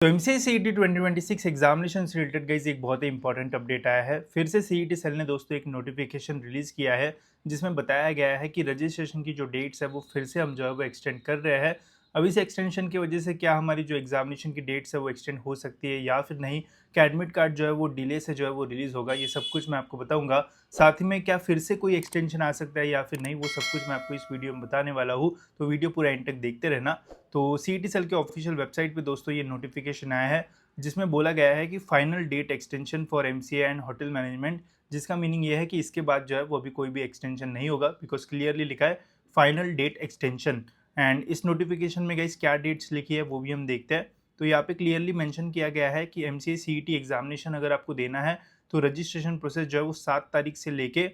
तो MCA CET 2026 examination से related guys एक बहुत ही इंपॉर्टेंट अपडेट आया है। फिर से सीईटी सेल ने दोस्तों एक नोटिफिकेशन रिलीज किया है जिसमें बताया गया है कि रजिस्ट्रेशन की जो डेट्स है वो फिर से हम जो है वो एक्सटेंड कर रहे हैं। अब इस एक्सटेंशन की वजह से क्या हमारी जो एग्जामिनेशन की डेट्स है वो एक्सटेंड हो सकती है या फिर नहीं, क्या एडमिट कार्ड जो है वो डिले से जो है वो रिलीज होगा, ये सब कुछ मैं आपको बताऊंगा। साथ ही में क्या फिर से कोई एक्सटेंशन आ सकता है या फिर नहीं, वो सब कुछ मैं आपको इस वीडियो में बताने वाला हूँ। तो वीडियो पूरा एंड तक देखते रहना। तो सीईटी सेल के ऑफिशियल वेबसाइट पे दोस्तों ये नोटिफिकेशन आया है जिसमें बोला गया है कि final date extension for MCA and hotel management, जिसका मीनिंग ये है कि इसके बाद जो है वो अभी कोई भी एक्सटेंशन नहीं होगा, बिकॉज क्लियरली लिखा है फाइनल डेट एक्सटेंशन। एंड इस नोटिफिकेशन में गाइस क्या डेट्स लिखी है वो भी हम देखते हैं। तो यहाँ पे क्लियरली मेंशन किया गया है कि एमसीए सीईटी एग्जामिनेशन अगर आपको देना है तो रजिस्ट्रेशन प्रोसेस जो है वो 7 तारीख से लेके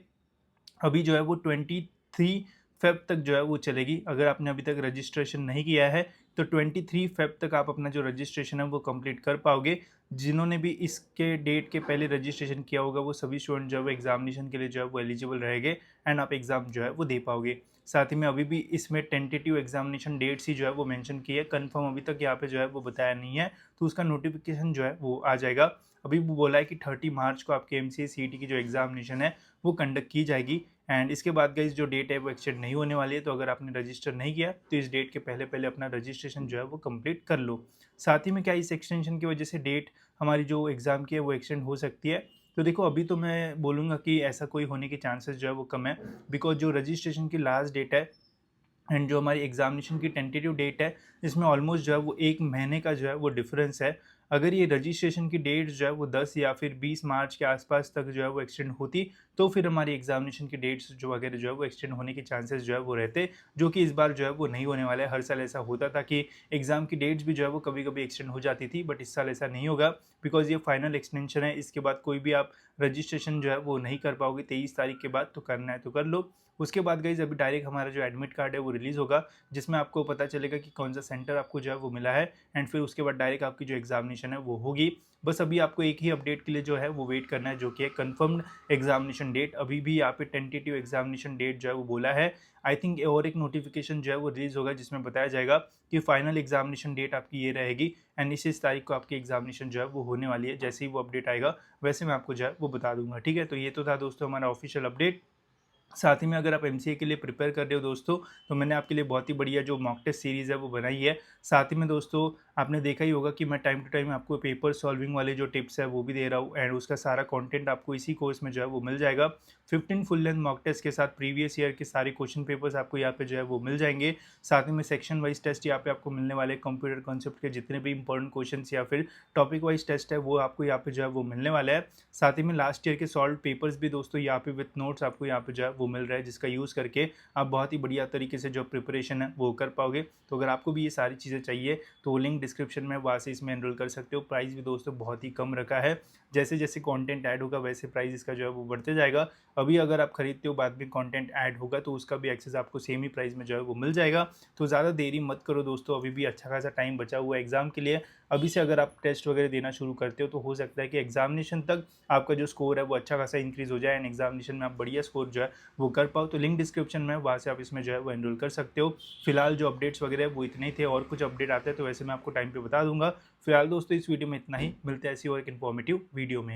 अभी जो है वो 23 फेब तक जो है वो चलेगी। अगर आपने अभी तक रजिस्ट्रेशन नहीं किया है तो 23 फेब तक आप अपना जो रजिस्ट्रेशन है वो कंप्लीट कर पाओगे। जिन्होंने भी इसके डेट के पहले रजिस्ट्रेशन किया होगा वो सभी स्टूडेंट जो है वो एग्जामिनेशन के लिए जो है वो एलिजिबल रहेंगे एंड आप एग्ज़ाम जो है वो दे पाओगे। साथ ही में अभी भी इसमें टेंटेटिव एग्जामिनेशन डेट्स ही जो है वो मेंशन की है, कंफर्म अभी तक यहाँ पे जो है वो बताया नहीं है। तो उसका नोटिफिकेशन जो है वो आ जाएगा। अभी वो बोला है कि 30 मार्च को आपके एमसीए सीईटी की जो एग्जामिनेशन है वो कंडक्ट की जाएगी। एंड इसके बाद गाइस जो डेट है वो एक्सटेंड नहीं होने वाली है। तो अगर आपने रजिस्टर नहीं किया तो इस डेट के पहले पहले अपना रजिस्ट्रेशन जो है वो कंप्लीट कर लो। साथ ही में क्या इस एक्सटेंशन की वजह से डेट हमारी जो एग्ज़ाम की है वो एक्सटेंड हो सकती है। तो देखो अभी तो मैं बोलूँगा कि ऐसा कोई होने के चांसेस जो है वो कम है, बिकॉज जो रजिस्ट्रेशन की लास्ट डेट है एंड जो हमारी एग्जामिनेशन की टेंटेटिव डेट है इसमें ऑलमोस्ट जो है वो 1 महीने का जो है वो डिफरेंस है। अगर ये रजिस्ट्रेशन की डेट जो है वो 10 या फिर 20 मार्च के आसपास तक जो है वो एक्सटेंड होती तो फिर हमारी एग्जामिनेशन की डेट्स जो वगैरह जो है वो एक्सटेंड होने के चांसेस जो है वो रहते, जो कि इस बार जो है वो नहीं होने वाला है। हर साल ऐसा होता था कि एग्जाम की डेट्स भी जो है वो कभी कभी एक्सटेंड हो जाती थी, बट इस साल ऐसा नहीं होगा बिकॉज ये फाइनल एक्सटेंशन है। इसके बाद कोई भी आप रजिस्ट्रेशन जो है वो नहीं कर पाओगे 23 तारीख के बाद। तो करना है तो कर लो। उसके बाद गाइज अभी डायरेक्ट हमारा जो एडमिट कार्ड है वो रिलीज़ होगा जिसमें आपको पता चलेगा कि कौन सा सेंटर आपको जो है वो मिला है एंड फिर उसके बाद डायरेक्ट आपकी जो एग्जामिनेशन है वो होगी। बस अभी आपको एक ही अपडेट के लिए जो है वो वेट करना है, जो कि है कंफर्म्ड एग्जामिनेशन डेट। अभी भी यहाँ पे टेंटेटिव एग्जामिनेशन डेट जो है वो बोला है। आई थिंक और एक नोटिफिकेशन जो है वो रिलीज़ होगा जिसमें बताया जाएगा कि फाइनल एग्जामिनेशन डेट आपकी ये रहेगी एंड इस तारीख को आपकी एग्जामिनेशन जो है वो होने वाली है। जैसे ही वो अपडेट आएगा वैसे मैं आपको जो है वो बता दूंगा। ठीक है, तो ये तो था दोस्तों हमारा ऑफिशियल अपडेट। साथ ही में अगर आप एमसीए के लिए प्रिपेयर कर रहे हो दोस्तों तो मैंने आपके लिए बहुत ही बढ़िया जो मॉक टेस्ट सीरीज़ है वो बनाई है। साथ ही में दोस्तों आपने देखा ही होगा कि मैं टाइम टू टाइम आपको पेपर सॉल्विंग वाले जो टिप्स है वो भी दे रहा हूँ एंड उसका सारा कंटेंट आपको इसी कोर्स में जो है वो मिल जाएगा। 15 फुल लेंथ मॉक टेस्ट के साथ प्रीवियस ईयर के सारे क्वेश्चन पेपर्स आपको यहाँ पे जो है वो मिल जाएंगे। साथ ही में सेक्शन वाइज टेस्ट यहाँ पे आपको मिलने वाले कंप्यूटर कॉन्सेप्ट के जितने भी इंपॉर्टेंट क्वेश्चन या फिर टॉपिक वाइज टेस्ट है वो आपको यहाँ पे जो है वो मिलने वाला है। साथ ही में लास्ट ईयर के सॉल्व पेपर्स भी दोस्तों यहाँ पे विथ नोट्स आपको यहाँ पे जो है वो मिल रहा है, जिसका यूज़ करके आप बहुत ही बढ़िया तरीके से जो प्रिपरेशन है वो कर पाओगे। तो अगर आपको भी ये सारी चीज़ें चाहिए तो वो लिंक डिस्क्रिप्शन में, वहाँ से इसमें एनरोल कर सकते हो। प्राइस भी दोस्तों बहुत ही कम रखा है, जैसे जैसे कंटेंट ऐड होगा वैसे प्राइस इसका जो है वो बढ़ते जाएगा। अभी अगर आप खरीदते हो बाद में कंटेंट ऐड होगा तो उसका भी एक्सेस आपको सेम ही प्राइस में जो है वो मिल जाएगा। तो ज़्यादा देरी मत करो दोस्तों, अभी भी अच्छा खासा टाइम बचा हुआ है एग्ज़ाम के लिए। अभी से अगर आप टेस्ट वगैरह देना शुरू करते हो तो हो सकता है कि एग्जामिनेशन तक आपका जो स्कोर है वो अच्छा खासा इंक्रीज़ हो जाए एंड एग्जामिनेशन में आप बढ़िया स्कोर जो है वो कर पाओ। तो लिंक डिस्क्रिप्शन में, वहाँ से आप इसमें जो है वो एनरोल कर सकते हो। फिलहाल जो अपडेट्स वगैरह है वो इतने ही थे, और कुछ अपडेट आते हैं तो वैसे मैं आपको टाइम पे बता दूंगा। फिलहाल दोस्तों इस वीडियो में इतना ही, मिलते हैं ऐसी और एक इन्फॉर्मेटिव वीडियो में।